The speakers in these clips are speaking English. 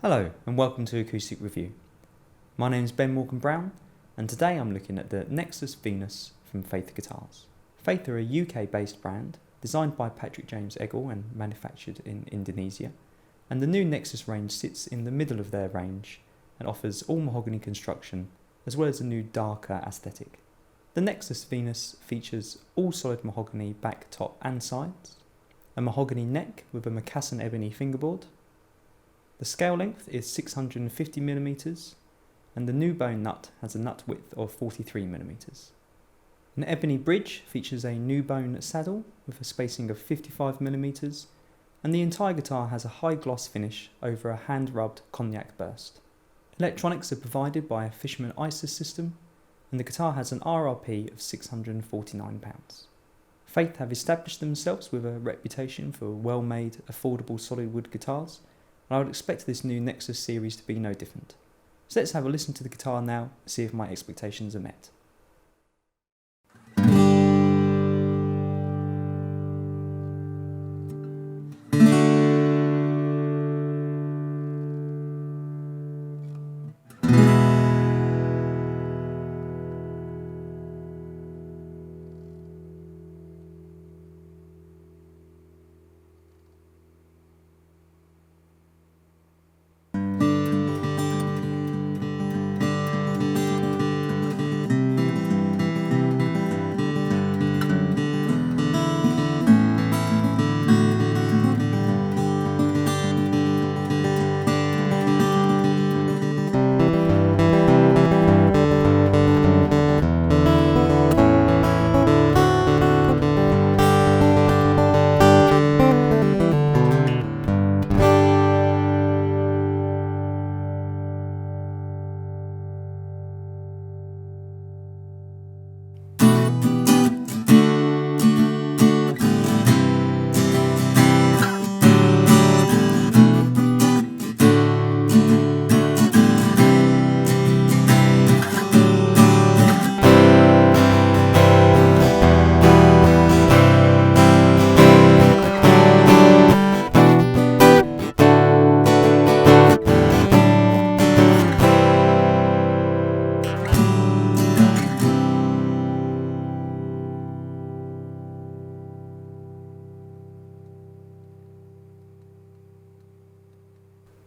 Hello and welcome to Acoustic Review. My name is Ben Morgan-Brown and today I'm looking at the Nexus Venus from Faith Guitars. Faith are a UK based brand designed by Patrick James Eggle and manufactured in Indonesia, and the new Nexus range sits in the middle of their range and offers all mahogany construction as well as a new darker aesthetic. The Nexus Venus features all solid mahogany back, top and sides, a mahogany neck with a Macassan ebony fingerboard. The scale length is 650mm and the new bone nut has a nut width of 43mm. An ebony bridge features a new bone saddle with a spacing of 55mm, and the entire guitar has a high gloss finish over a hand rubbed cognac burst. Electronics are provided by a Fishman ISIS system, and the guitar has an RRP of £649. Faith have established themselves with a reputation for well-made, affordable solid wood guitars, and I would expect this new Nexus series to be no different. So let's have a listen to the guitar now and see if my expectations are met.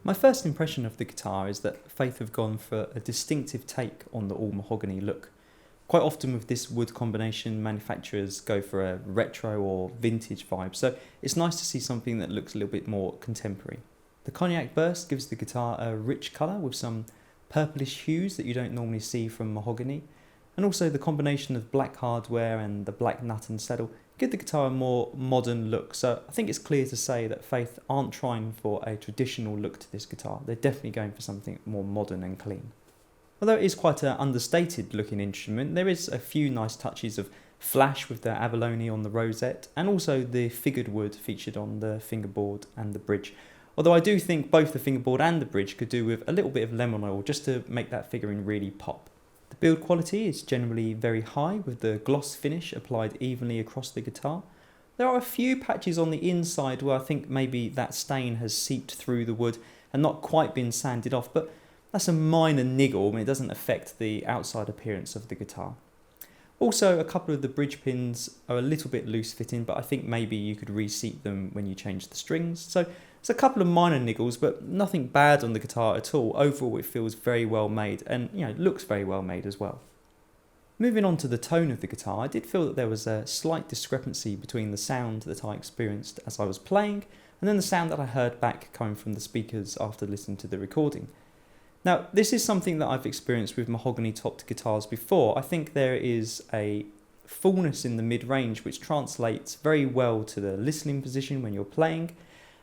My first impression of the guitar is that Faith have gone for a distinctive take on the all-mahogany look. Quite often with this wood combination, manufacturers go for a retro or vintage vibe, so it's nice to see something that looks a little bit more contemporary. The cognac burst gives the guitar a rich colour with some purplish hues that you don't normally see from mahogany, and also the combination of black hardware and the black nut and saddle give the guitar a more modern look. So I think it's clear to say that Faith aren't trying for a traditional look to this guitar. They're definitely going for something more modern and clean. Although it is quite an understated looking instrument, there is a few nice touches of flash with the abalone on the rosette, and also the figured wood featured on the fingerboard and the bridge. Although I do think both the fingerboard and the bridge could do with a little bit of lemon oil just to make that figurine really pop. The build quality is generally very high, with the gloss finish applied evenly across the guitar. There are a few patches on the inside where I think maybe that stain has seeped through the wood and not quite been sanded off, but that's a minor niggle. I mean, it doesn't affect the outside appearance of the guitar. Also, a couple of the bridge pins are a little bit loose fitting, but I think maybe you could reseat them when you change the strings. So it's a couple of minor niggles, but nothing bad on the guitar at all. Overall, it feels very well made and looks very well made as well. Moving on to the tone of the guitar, I did feel that there was a slight discrepancy between the sound that I experienced as I was playing and then the sound that I heard back coming from the speakers after listening to the recording. Now, this is something that I've experienced with mahogany-topped guitars before. I think there is a fullness in the mid-range which translates very well to the listening position when you're playing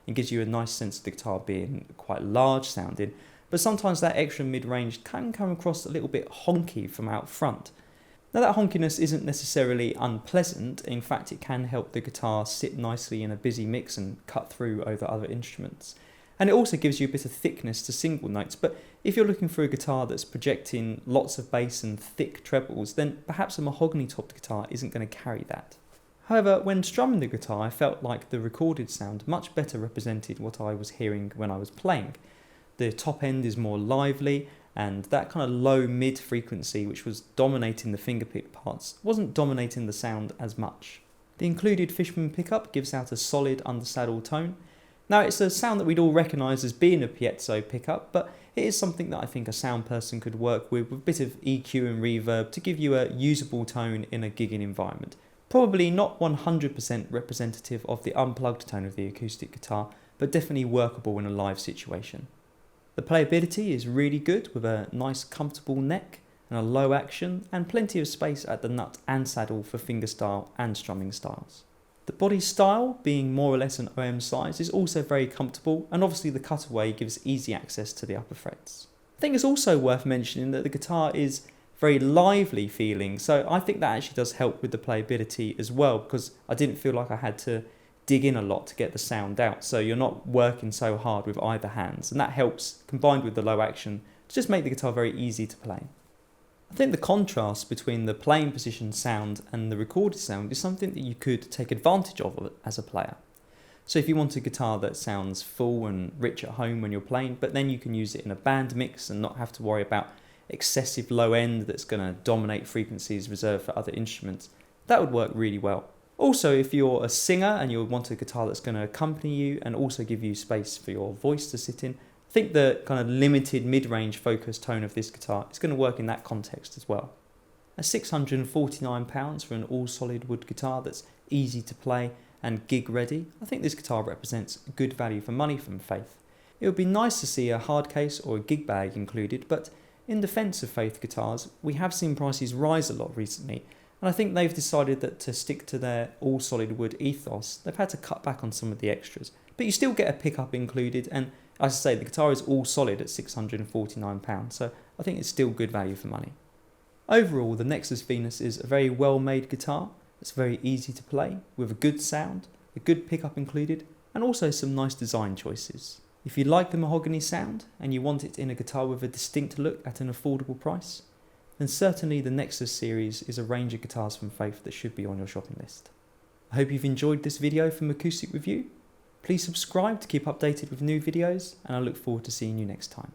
and gives you a nice sense of the guitar being quite large sounding, but sometimes that extra mid-range can come across a little bit honky from out front. Now, that honkiness isn't necessarily unpleasant. In fact, it can help the guitar sit nicely in a busy mix and cut through over other instruments. And it also gives you a bit of thickness to single notes, but if you're looking for a guitar that's projecting lots of bass and thick trebles, then perhaps a mahogany-topped guitar isn't going to carry that. However, when strumming the guitar, I felt like the recorded sound much better represented what I was hearing when I was playing. The top end is more lively, and that kind of low mid frequency which was dominating the fingerpick parts wasn't dominating the sound as much. The included Fishman pickup gives out a solid undersaddle tone. Now, it's a sound that we'd all recognise as being a piezo pickup, but it is something that I think a sound person could work with a bit of EQ and reverb to give you a usable tone in a gigging environment. Probably not 100% representative of the unplugged tone of the acoustic guitar, but definitely workable in a live situation. The playability is really good with a nice comfortable neck and a low action and plenty of space at the nut and saddle for fingerstyle and strumming styles. The body style, being more or less an OM size, is also very comfortable, and obviously the cutaway gives easy access to the upper frets. I think it's also worth mentioning that the guitar is very lively feeling, so I think that actually does help with the playability as well, because I didn't feel like I had to dig in a lot to get the sound out, so you're not working so hard with either hands, and that helps, combined with the low action, to just make the guitar very easy to play. I think the contrast between the playing position sound and the recorded sound is something that you could take advantage of as a player. So if you want a guitar that sounds full and rich at home when you're playing, but then you can use it in a band mix and not have to worry about excessive low end that's going to dominate frequencies reserved for other instruments, that would work really well. Also, if you're a singer and you want a guitar that's going to accompany you and also give you space for your voice to sit in, I think the kind of limited mid-range focused tone of this guitar is going to work in that context as well. At £649 for an all-solid wood guitar that's easy to play and gig ready, I think this guitar represents good value for money from Faith. It would be nice to see a hard case or a gig bag included, but in defence of Faith guitars, we have seen prices rise a lot recently, and I think they've decided that to stick to their all-solid wood ethos, they've had to cut back on some of the extras. But you still get a pickup included, and as I say, the guitar is all solid at £649, so I think it's still good value for money. Overall, the Nexus Venus is a very well-made guitar. It's very easy to play, with a good sound, a good pickup included, and also some nice design choices. If you like the mahogany sound, and you want it in a guitar with a distinct look at an affordable price, then certainly the Nexus Series is a range of guitars from Faith that should be on your shopping list. I hope you've enjoyed this video from Acoustic Review. Please subscribe to keep updated with new videos, and I look forward to seeing you next time.